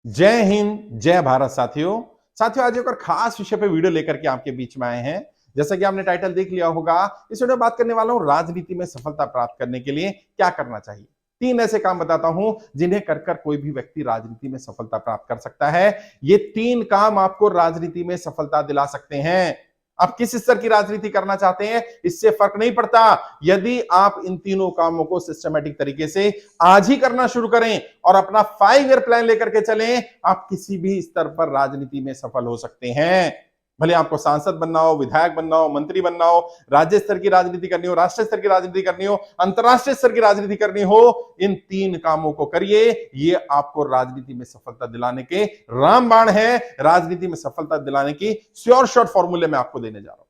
जय हिंद, जय भारत साथियों। आज एक और खास विषय पे वीडियो लेकर के आपके बीच में आए हैं। जैसा कि आपने टाइटल देख लिया होगा, इस वीडियो में बात करने वाला हूं राजनीति में सफलता प्राप्त करने के लिए क्या करना चाहिए। 3 ऐसे काम बताता हूं जिन्हें कर कर कोई भी व्यक्ति राजनीति में सफलता प्राप्त कर सकता है। ये 3 काम आपको राजनीति में सफलता दिला सकते हैं। आप किस स्तर की राजनीति करना चाहते हैं, इससे फर्क नहीं पड़ता। यदि आप इन तीनों कामों को सिस्टमैटिक तरीके से आज ही करना शुरू करें और अपना 5 ईयर प्लान लेकर के चलें, आप किसी भी स्तर पर राजनीति में सफल हो सकते हैं। भले आपको सांसद बनना हो, विधायक बनना हो, मंत्री बनना हो, राज्य स्तर की राजनीति करनी हो, राष्ट्रीय स्तर की राजनीति करनी हो, अंतरराष्ट्रीय स्तर की राजनीति करनी हो, इन 3 कामों को करिए। ये आपको राजनीति में सफलता दिलाने के रामबाण है। राजनीति में सफलता दिलाने की श्योर शॉर्ट फॉर्मूले में आपको देने जा रहा हूं।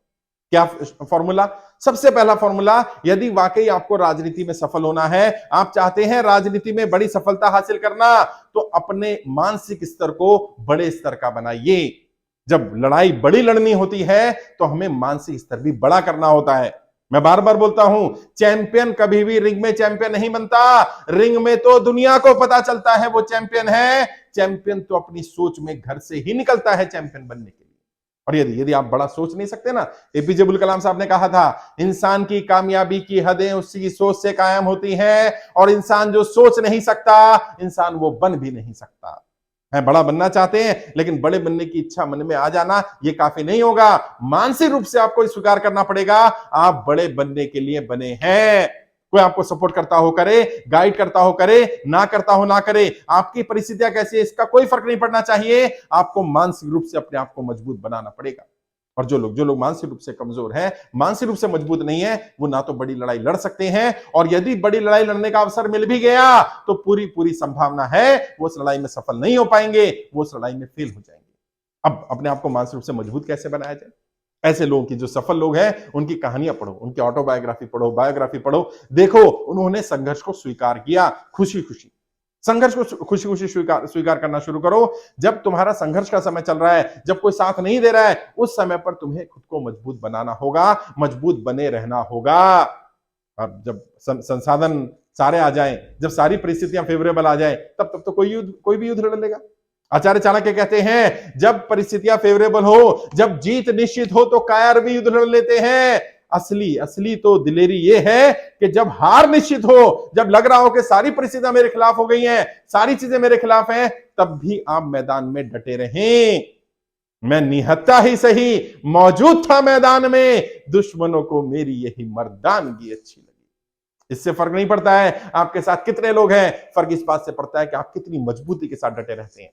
क्या फॉर्मूला? सबसे पहला फॉर्मूला, यदि वाकई आपको राजनीति में सफल होना है, आप चाहते हैं राजनीति में बड़ी सफलता हासिल करना, तो अपने मानसिक स्तर को बड़े स्तर का बनाइए। जब लड़ाई बड़ी लड़नी होती है तो हमें मानसिक स्तर भी बड़ा करना होता है। मैं बार बार बोलता हूं, चैंपियन कभी भी रिंग में चैंपियन नहीं बनता। रिंग में तो दुनिया को पता चलता है वो चैंपियन है। चैंपियन तो अपनी सोच में घर से ही निकलता है चैंपियन बनने के लिए। और यदि आप बड़ा सोच नहीं सकते ना, एपीजे अब्दुल कलाम साहब ने कहा था, इंसान की कामयाबी की हदें उसकी सोच से कायम होती हैं, और इंसान जो सोच नहीं सकता, इंसान वो बन भी नहीं सकता है। बड़ा बनना चाहते हैं, लेकिन बड़े बनने की इच्छा मन में आ जाना ये काफी नहीं होगा। मानसिक रूप से आपको स्वीकार करना पड़ेगा, आप बड़े बनने के लिए बने हैं। कोई आपको सपोर्ट करता हो करे, गाइड करता हो करे, ना करता हो ना करे, आपकी परिस्थितियां कैसी है इसका कोई फर्क नहीं पड़ना चाहिए। आपको मानसिक रूप से अपने आप को मजबूत बनाना पड़ेगा। और जो लोग मानसिक रूप से कमजोर हैं, मानसिक रूप से मजबूत नहीं है, वो ना तो बड़ी लड़ाई लड़ सकते हैं, और यदि बड़ी लड़ाई लड़ने का अवसर मिल भी गया तो पूरी संभावना है वो उस लड़ाई में सफल नहीं हो पाएंगे, वो उस लड़ाई में फेल हो जाएंगे। अब अपने आप को मानसिक रूप से मजबूत कैसे बनाया जाए? ऐसे लोगों की, जो सफल लोग हैं, उनकी कहानियां पढ़ो, उनकी ऑटोबायोग्राफी पढ़ो, बायोग्राफी पढ़ो। देखो उन्होंने संघर्ष को स्वीकार किया खुशी खुशी। संघर्ष को खुशी खुशी स्वीकार करना शुरू करो। जब तुम्हारा संघर्ष का समय चल रहा है, जब कोई साथ नहीं दे रहा है, उस समय पर तुम्हें खुद को मजबूत बनाना होगा, मजबूत बने रहना होगा। अब जब संसाधन सारे आ जाएं, जब सारी परिस्थितियां फेवरेबल आ जाए, तब तो कोई भी युद्ध लड़ लेगा। आचार्य चाणक्य कहते हैं, जब परिस्थितियां फेवरेबल हो, जब जीत निश्चित हो, तो कायर भी युद्ध लड़ लेते हैं। असली तो दिलेरी ये है कि जब हार निश्चित हो, जब लग रहा हो कि सारी परिस्थितियां मेरे खिलाफ हो गई हैं, सारी चीजें मेरे खिलाफ हैं, तब भी आप मैदान में डटे रहें। मैं निहत्था ही सही, मौजूद था मैदान में, दुश्मनों को मेरी यही मर्दानगी अच्छी लगी। इससे फर्क नहीं पड़ता है आपके साथ कितने लोग हैं, फर्क इस बात से पड़ता है कि आप कितनी मजबूती के साथ डटे रहते हैं।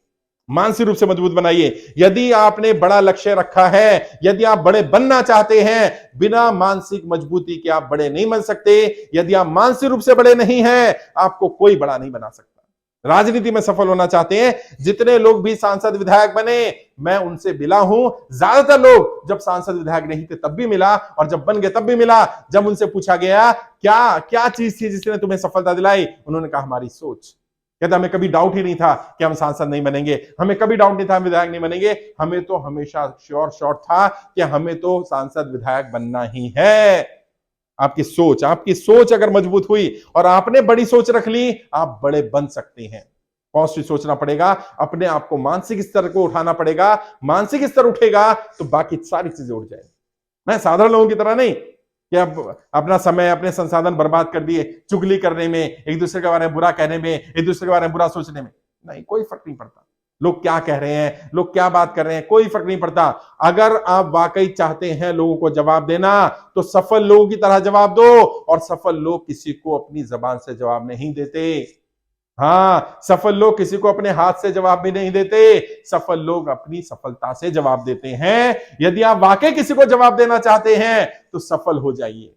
मानसिक रूप से मजबूत बनाइए। यदि आपने बड़ा लक्ष्य रखा है, यदि आप बड़े बनना चाहते हैं, बिना मानसिक मजबूती के आप बड़े नहीं बन सकते। यदि आप मानसिक रूप से बड़े नहीं हैं, आपको कोई बड़ा नहीं बना सकता। राजनीति में सफल होना चाहते हैं, जितने लोग भी सांसद विधायक बने, मैं उनसे मिला हूं। ज्यादातर लोग जब सांसद विधायक नहीं थे तब भी मिला, और जब बन गए तब भी मिला। जब उनसे पूछा गया क्या क्या चीज थी जिसने तुम्हें सफलता दिलाई, उन्होंने कहा हमारी सोच। कहता हमें कभी डाउट ही नहीं था कि हम सांसद नहीं बनेंगे, हमें कभी डाउट नहीं था हम विधायक नहीं बनेंगे, हमें तो हमेशा श्योर शॉट था कि हमें तो सांसद विधायक बनना ही है। आपकी सोच अगर मजबूत हुई और आपने बड़ी सोच रख ली, आप बड़े बन सकते हैं। पॉजिटिव सोचना पड़ेगा, अपने आप को मानसिक स्तर को उठाना पड़ेगा। मानसिक स्तर उठेगा तो बाकी सारी चीजें उठ जाएंगी। मैं साधारण लोगों की तरह नहीं कि अब अपना समय, अपने संसाधन बर्बाद कर दिए चुगली करने में, एक दूसरे के बारे में बुरा कहने में, एक दूसरे के बारे में बुरा सोचने में। नहीं, कोई फर्क नहीं पड़ता लोग क्या कह रहे हैं, लोग क्या बात कर रहे हैं, कोई फर्क नहीं पड़ता। अगर आप वाकई चाहते हैं लोगों को जवाब देना, तो सफल लोगों की तरह जवाब दो। और सफल लोग किसी को अपनी जबान से जवाब नहीं देते। हाँ, सफल लोग किसी को अपने हाथ से जवाब भी नहीं देते। सफल लोग अपनी सफलता से जवाब देते हैं। यदि आप वाकई किसी को जवाब देना चाहते हैं तो सफल हो जाइए।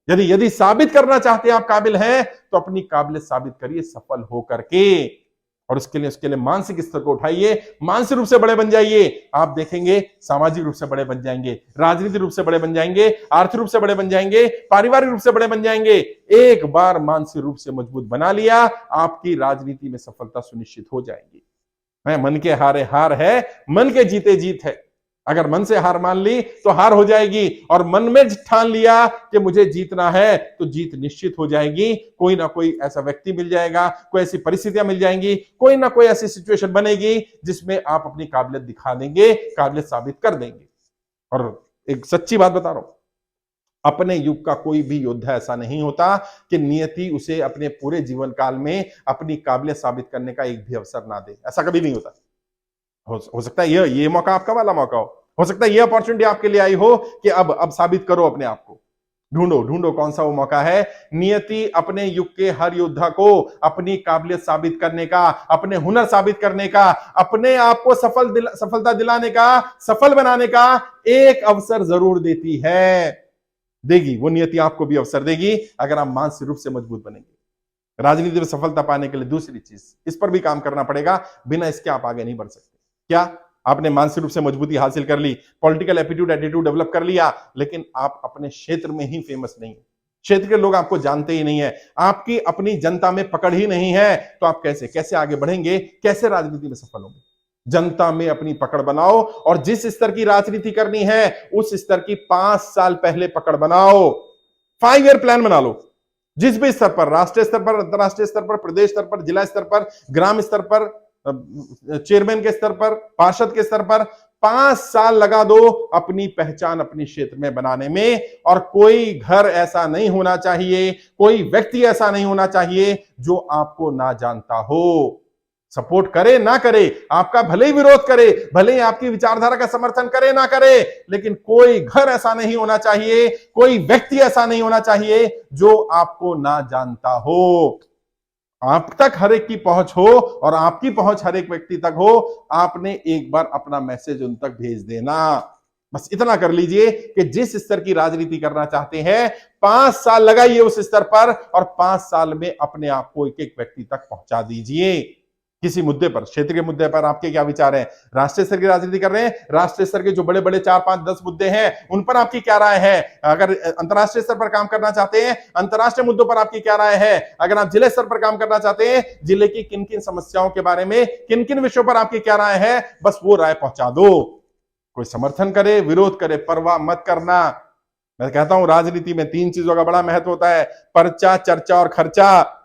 यदि साबित करना चाहते हैं आप काबिल हैं, तो अपनी काबिलियत साबित करिए सफल होकर के। और उसके लिए मानसिक स्तर को उठाइए, मानसिक रूप से बड़े बन जाइए। आप देखेंगे सामाजिक रूप से बड़े बन जाएंगे, राजनीतिक रूप से बड़े बन जाएंगे, आर्थिक रूप से बड़े बन जाएंगे, पारिवारिक रूप से बड़े बन जाएंगे। एक बार मानसिक रूप से मजबूत बना लिया, आपकी राजनीति में सफलता सुनिश्चित हो जाएगी। मन के हारे हार है, मन के जीते जीत है। अगर मन से हार मान ली तो हार हो जाएगी, और मन में ठान लिया कि मुझे जीतना है तो जीत निश्चित हो जाएगी। कोई ना कोई ऐसा व्यक्ति मिल जाएगा, कोई ऐसी परिस्थितियां मिल जाएंगी, कोई ना कोई ऐसी सिचुएशन बनेगी जिसमें आप अपनी काबिलियत दिखा देंगे, काबिलियत साबित कर देंगे। और एक सच्ची बात बता रहा हूं, अपने युग का कोई भी योद्धा ऐसा नहीं होता कि नियति उसे अपने पूरे जीवन काल में अपनी काबिलियत साबित करने का एक भी अवसर ना दे। ऐसा कभी नहीं होता। हो सकता है ये मौका आपका वाला मौका हो सकता है ये अपॉर्चुनिटी आपके लिए आई हो कि अब साबित करो अपने आप को। ढूंढो कौन सा वो मौका है। नियति अपने युग के हर योद्धा को अपनी काबिलियत साबित करने का, अपने हुनर साबित करने का, अपने आप को सफलता दिलाने का, सफल बनाने का एक अवसर जरूर देती है, देगी। वो नियति आपको भी अवसर देगी अगर आप मानसिक रूप से मजबूत बनेंगे। राजनीति में सफलता पाने के लिए दूसरी चीज, इस पर भी काम करना पड़ेगा, बिना इसके आप आगे नहीं बढ़ सकते। क्या आपने मानसिक रूप से मजबूती हासिल कर ली, पॉलिटिकल एप्टीट्यूड एटीट्यूड डेवलप कर लिया, लेकिन आप अपने क्षेत्र में ही फेमस नहीं है, क्षेत्र के लोग आपको जानते ही नहीं है, आपकी अपनी जनता में पकड़ ही नहीं है, तो आप कैसे आगे बढ़ेंगे, कैसे राजनीति में सफल होंगे। जनता में अपनी पकड़ बनाओ, और जिस स्तर की राजनीति करनी है उस स्तर की 5 साल पहले पकड़ बनाओ। 5 ईयर प्लान बना लो, जिस भी स्तर पर, राष्ट्रीय स्तर पर, अंतरराष्ट्रीय स्तर पर, प्रदेश स्तर पर, जिला स्तर पर, ग्राम स्तर पर, चेयरमैन के स्तर पर, पार्षद के स्तर पर 5 साल लगा दो अपनी पहचान अपने क्षेत्र में बनाने में। और कोई घर ऐसा नहीं होना चाहिए, कोई व्यक्ति ऐसा नहीं होना चाहिए जो आपको ना जानता हो। सपोर्ट करे ना करे, आपका भले ही विरोध करे, भले ही आपकी विचारधारा का समर्थन करे ना करे, लेकिन कोई घर ऐसा नहीं होना चाहिए, कोई व्यक्ति ऐसा नहीं होना चाहिए जो आपको ना जानता हो। आप तक हर एक की पहुंच हो और आपकी पहुंच हर एक व्यक्ति तक हो। आपने एक बार अपना मैसेज उन तक भेज देना, बस इतना कर लीजिए कि जिस स्तर की राजनीति करना चाहते हैं 5 साल लगाइए उस स्तर पर, और 5 साल में अपने आप को एक एक व्यक्ति तक पहुंचा दीजिए। किसी मुद्दे पर, क्षेत्र के मुद्दे पर आपके क्या विचार हैं? राष्ट्रीय स्तर की राजनीति कर रहे हैं, राष्ट्रीय स्तर के जो बड़े बड़े 4, 5, 10 मुद्दे हैं उन पर आपकी क्या राय है? अगर अंतर्राष्ट्रीय स्तर पर काम करना चाहते हैं, अंतर्राष्ट्रीय मुद्दों पर आपकी क्या राय है? अगर आप जिले स्तर पर काम करना चाहते हैं, जिले की किन किन समस्याओं के बारे में, किन किन विषयों पर आपकी क्या राय है, बस वो राय पहुंचा दो। कोई समर्थन करे, विरोध करे, परवाह मत करना। मैं कहता हूं राजनीति में 3 चीजों का बड़ा महत्व होता है, पर्चा, चर्चा और खर्चा।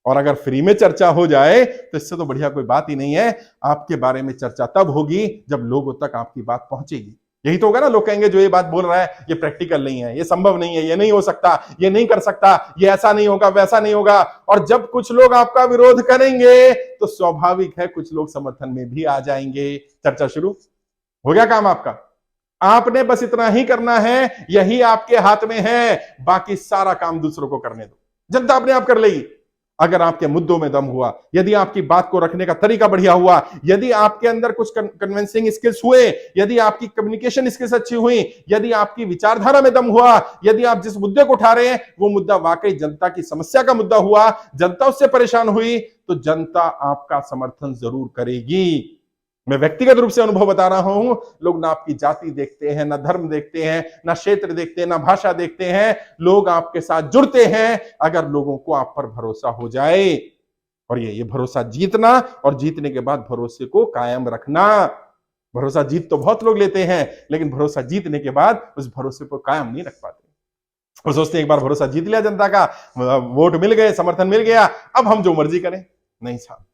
और अगर फ्री में चर्चा हो जाए तो इससे तो बढ़िया कोई बात ही नहीं है। आपके बारे में चर्चा तब होगी जब लोगों तक आपकी बात पहुंचेगी। यही तो होगा ना, लोग कहेंगे जो ये बात बोल रहा है ये प्रैक्टिकल नहीं है, ये संभव नहीं है, ये नहीं हो सकता, ये नहीं कर सकता, ये ऐसा नहीं होगा, वैसा नहीं होगा। और जब कुछ लोग आपका विरोध करेंगे तो स्वाभाविक है कुछ लोग समर्थन में भी आ जाएंगे। चर्चा शुरू हो गया, काम आपका। आपने बस इतना ही करना है, यही आपके हाथ में है, बाकी सारा काम दूसरों को करने दो, जनता अपने आप कर लेगी। अगर आपके मुद्दों में दम हुआ, यदि आपकी बात को रखने का तरीका बढ़िया हुआ, यदि आपके अंदर कुछ कन्विंसिंग स्किल्स हुए, यदि आपकी कम्युनिकेशन स्किल्स अच्छी हुई, यदि आपकी विचारधारा में दम हुआ, यदि आप जिस मुद्दे को उठा रहे हैं वो मुद्दा वाकई जनता की समस्या का मुद्दा हुआ, जनता उससे परेशान हुई, तो जनता आपका समर्थन जरूर करेगी। मैं व्यक्तिगत रूप से अनुभव बता रहा हूं। लोग ना आपकी जाति देखते हैं, ना धर्म देखते हैं, ना क्षेत्र देखते हैं, ना भाषा देखते हैं। लोग आपके साथ जुड़ते हैं अगर लोगों को आप पर भरोसा हो जाए। और ये भरोसा जीतना, और जीतने के बाद भरोसे को कायम रखना। भरोसा जीत तो बहुत लोग लेते हैं, लेकिन भरोसा जीतने के बाद उस भरोसे को कायम नहीं रख पाते। वो सोचते एक बार भरोसा जीत लिया जनता का, वोट मिल गए, समर्थन मिल गया, अब हम जो मर्जी करें। नहीं साहब,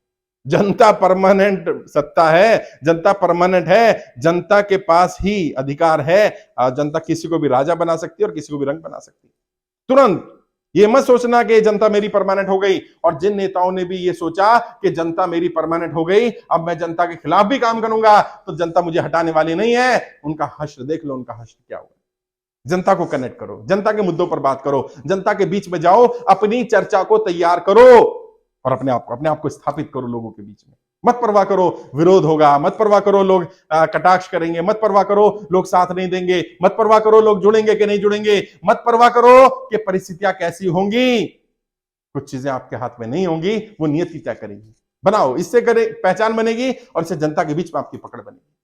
जनता परमानेंट सत्ता है, जनता परमानेंट है, जनता के पास ही अधिकार है। जनता किसी को भी राजा बना सकती है और किसी को भी रंग बना सकती है तुरंत। ये मत सोचना कि जनता मेरी परमानेंट हो गई। और जिन नेताओं ने भी ये सोचा कि जनता मेरी परमानेंट हो गई, अब मैं जनता के खिलाफ भी काम करूंगा तो जनता मुझे हटाने वाली नहीं है, उनका हश्र देख लो, उनका हश्र क्या हुआ। जनता को कनेक्ट करो, जनता के मुद्दों पर बात करो, जनता के बीच में जाओ, अपनी चर्चा को तैयार करो और अपने आप को स्थापित करो लोगों के बीच में। मत परवाह करो विरोध होगा, मत परवाह करो लोग कटाक्ष करेंगे, मत परवाह करो लोग साथ नहीं देंगे, मत परवाह करो लोग जुड़ेंगे कि नहीं जुड़ेंगे, मत परवाह करो कि परिस्थितियां कैसी होंगी। कुछ चीजें आपके हाथ में नहीं होंगी, वो नियति तय करेगी। बनाओ, इससे करे पहचान बनेगी और इससे जनता के बीच में आपकी पकड़ बनेगी।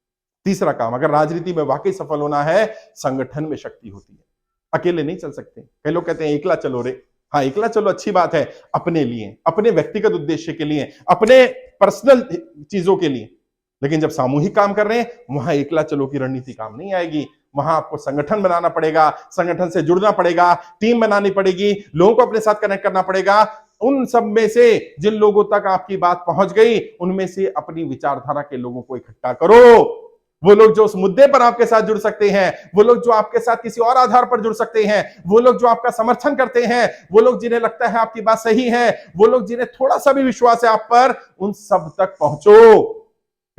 तीसरा काम, अगर राजनीति में वाकई सफल होना है, संगठन में शक्ति होती है। अकेले नहीं चल सकते। कई लोग कहते हैं एकला चलो रे। हाँ, एकला चलो अच्छी बात है, अपने लिए, अपने व्यक्तिगत उद्देश्य के लिए, अपने पर्सनल चीजों के लिए। लेकिन जब सामूहिक काम कर रहे हैं, वहां एकला चलो की रणनीति काम नहीं आएगी। वहां आपको संगठन बनाना पड़ेगा, संगठन से जुड़ना पड़ेगा, टीम बनानी पड़ेगी, लोगों को अपने साथ कनेक्ट करना पड़ेगा। उन सब में से जिन लोगों तक आपकी बात पहुंच गई, उनमें से अपनी विचारधारा के लोगों को इकट्ठा करो। वो लोग जो उस मुद्दे पर आपके साथ जुड़ सकते हैं, वो लोग जो आपके साथ किसी और आधार पर जुड़ सकते हैं, वो लोग जो आपका समर्थन करते हैं, वो लोग जिन्हें लगता है आपकी बात सही है, वो लोग जिन्हें थोड़ा सा भी विश्वास है आप पर, उन सब तक पहुंचो।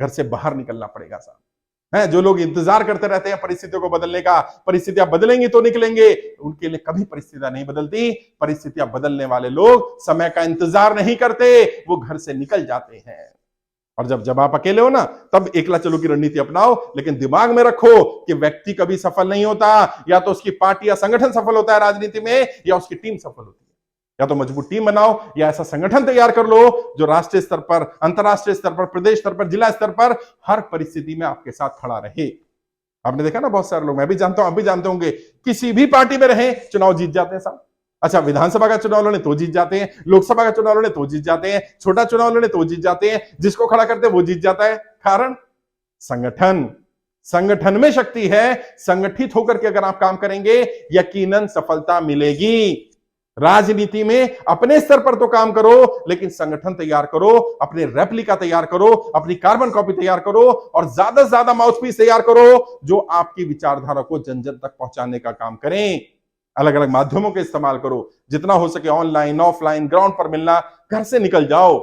घर से बाहर निकलना पड़ेगा साहब। है जो लोग इंतजार करते रहते हैं परिस्थितियों को बदलने का, परिस्थितियां बदलेंगी तो निकलेंगे, उनके लिए कभी परिस्थितियां नहीं बदलती। परिस्थितियां बदलने वाले लोग समय का इंतजार नहीं करते, वो घर से निकल जाते हैं। और जब आप अकेले हो ना, तब एकला चलो की रणनीति अपनाओ, लेकिन दिमाग में रखो कि व्यक्ति कभी सफल नहीं होता। या तो उसकी पार्टी या संगठन सफल होता है राजनीति में, या उसकी टीम सफल होती है। या तो मजबूत टीम बनाओ, या ऐसा संगठन तैयार कर लो जो राष्ट्रीय स्तर पर, अंतरराष्ट्रीय स्तर पर, प्रदेश स्तर पर, जिला स्तर पर हर परिस्थिति में आपके साथ खड़ा रहे। आपने देखा ना, बहुत सारे लोग, मैं भी जानता हूं, आप भी जानते होंगे, किसी भी पार्टी में रहे चुनाव जीत जाते हैं साहब। अच्छा, विधानसभा का चुनाव लड़े तो जीत जाते हैं, लोकसभा का चुनाव लड़े तो जीत जाते हैं, छोटा चुनाव लड़े तो जीत जाते हैं, जिसको खड़ा करते हैं वो जीत जाता है। कारण संगठन। संगठन में शक्ति है। संगठित होकर के अगर आप काम करेंगे, यकीनन सफलता मिलेगी। राजनीति में अपने स्तर पर तो काम करो, लेकिन संगठन तैयार करो, अपने रेप्लिका तैयार करो, अपनी कार्बन कॉपी तैयार करो, और ज्यादा से ज्यादा माउथपीस तैयार करो जो आपकी विचारधारा को जन जन तक पहुंचाने का काम करें। अलग अलग माध्यमों के इस्तेमाल करो, जितना हो सके ऑनलाइन, ऑफलाइन, ग्राउंड पर मिलना। घर से निकल जाओ,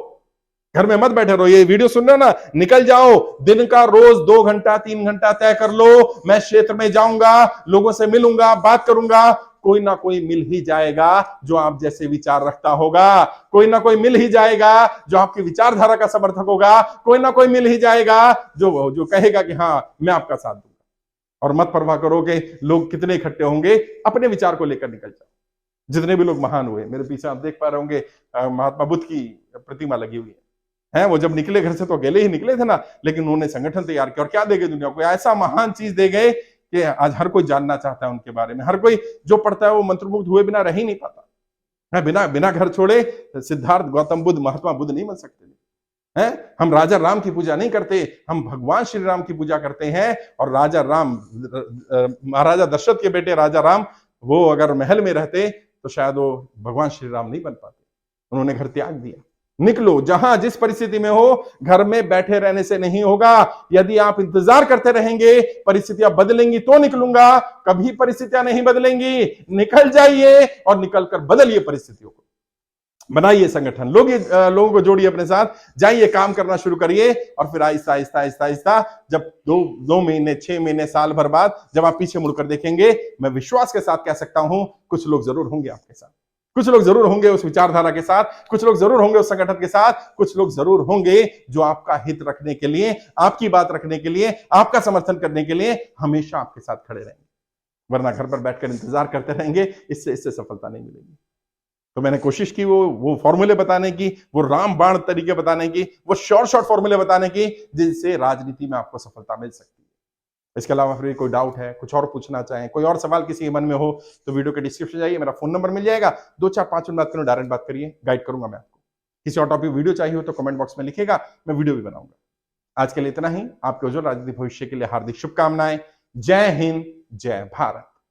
घर में मत बैठे रहो। ये वीडियो सुन रहे हो ना, निकल जाओ। दिन का रोज 2 घंटा 3 घंटा तय कर लो, मैं क्षेत्र में जाऊंगा, लोगों से मिलूंगा, बात करूंगा। कोई ना कोई मिल ही जाएगा जो आप जैसे विचार रखता होगा, कोई ना कोई मिल ही जाएगा जो आपकी विचारधारा का समर्थक होगा, कोई ना कोई मिल ही जाएगा जो कहेगा कि हाँ मैं आपका साथ दूंगा। और मत परवाह करो कि लोग कितने इकट्ठे होंगे, अपने विचार को लेकर निकल जाओ। जितने भी लोग महान हुए, मेरे पीछे आप देख पा रहे होंगे महात्मा बुद्ध की प्रतिमा लगी हुई है। वो जब निकले घर से तो अकेले ही निकले थे ना, लेकिन उन्होंने संगठन तैयार किया। और क्या दे गए दुनिया को? ऐसा महान चीज दे गए कि आज हर कोई जानना चाहता है उनके बारे में। हर कोई जो पढ़ता है वो मंत्रमुग्ध हुए बिना रह ही नहीं पाता। बिना घर छोड़े सिद्धार्थ, गौतम बुद्ध, महात्मा बुद्ध नहीं बन सकते हैं। हम राजा राम की पूजा नहीं करते, हम भगवान श्री राम की पूजा करते हैं। और राजा राम, महाराजा दशरथ के बेटे राजा राम, वो अगर महल में रहते तो शायद वो भगवान श्री राम नहीं बन पाते। उन्होंने घर त्याग दिया। निकलो, जहां जिस परिस्थिति में हो, घर में बैठे रहने से नहीं होगा। यदि आप इंतजार करते रहेंगे परिस्थितियां बदलेंगी तो निकलूंगा, कभी परिस्थितियां नहीं बदलेंगी। निकल जाइए और निकलकर बदलिए परिस्थितियों को। बनाइए संगठन, लोगों को जोड़िए अपने साथ, जाइए काम करना शुरू करिए। और फिर आहिस्ता आहिस्ता आहिस्ता आहिस्ता जब 2 महीने, 6 महीने, साल भर बाद जब आप पीछे मुड़कर देखेंगे, मैं विश्वास के साथ कह सकता हूं कुछ लोग जरूर होंगे आपके साथ, कुछ लोग जरूर होंगे उस विचारधारा के साथ, कुछ लोग जरूर होंगे उस संगठन के साथ, कुछ लोग जरूर होंगे जो आपका हित रखने के लिए, आपकी बात रखने के लिए, आपका समर्थन करने के लिए हमेशा आपके साथ खड़े रहेंगे। वरना घर पर बैठकर इंतजार करते रहेंगे, इससे सफलता नहीं मिलेगी। तो मैंने कोशिश की वो फॉर्मूले बताने की, वो राम बाण तरीके बताने की, वो शॉर्ट फॉर्मूले बताने की, जिनसे राजनीति में आपको सफलता मिल सकती है। इसके अलावा फिर कोई डाउट है, कुछ और पूछना चाहें, कोई और सवाल किसी के मन में हो, तो वीडियो के डिस्क्रिप्शन जाइए, मेरा फोन नंबर मिल जाएगा। 2 4 5 मिनट बात करो, डायरेक्ट बात करिए, गाइड करूंगा मैं आपको। किसी और टॉपिक वीडियो चाहिए हो तो कमेंट बॉक्स में लिखेगा, मैं वीडियो भी बनाऊंगा। आज के लिए इतना ही। आपके उज्जवल राजनीतिक भविष्य के लिए हार्दिक शुभकामनाएं। जय हिंद, जय भारत।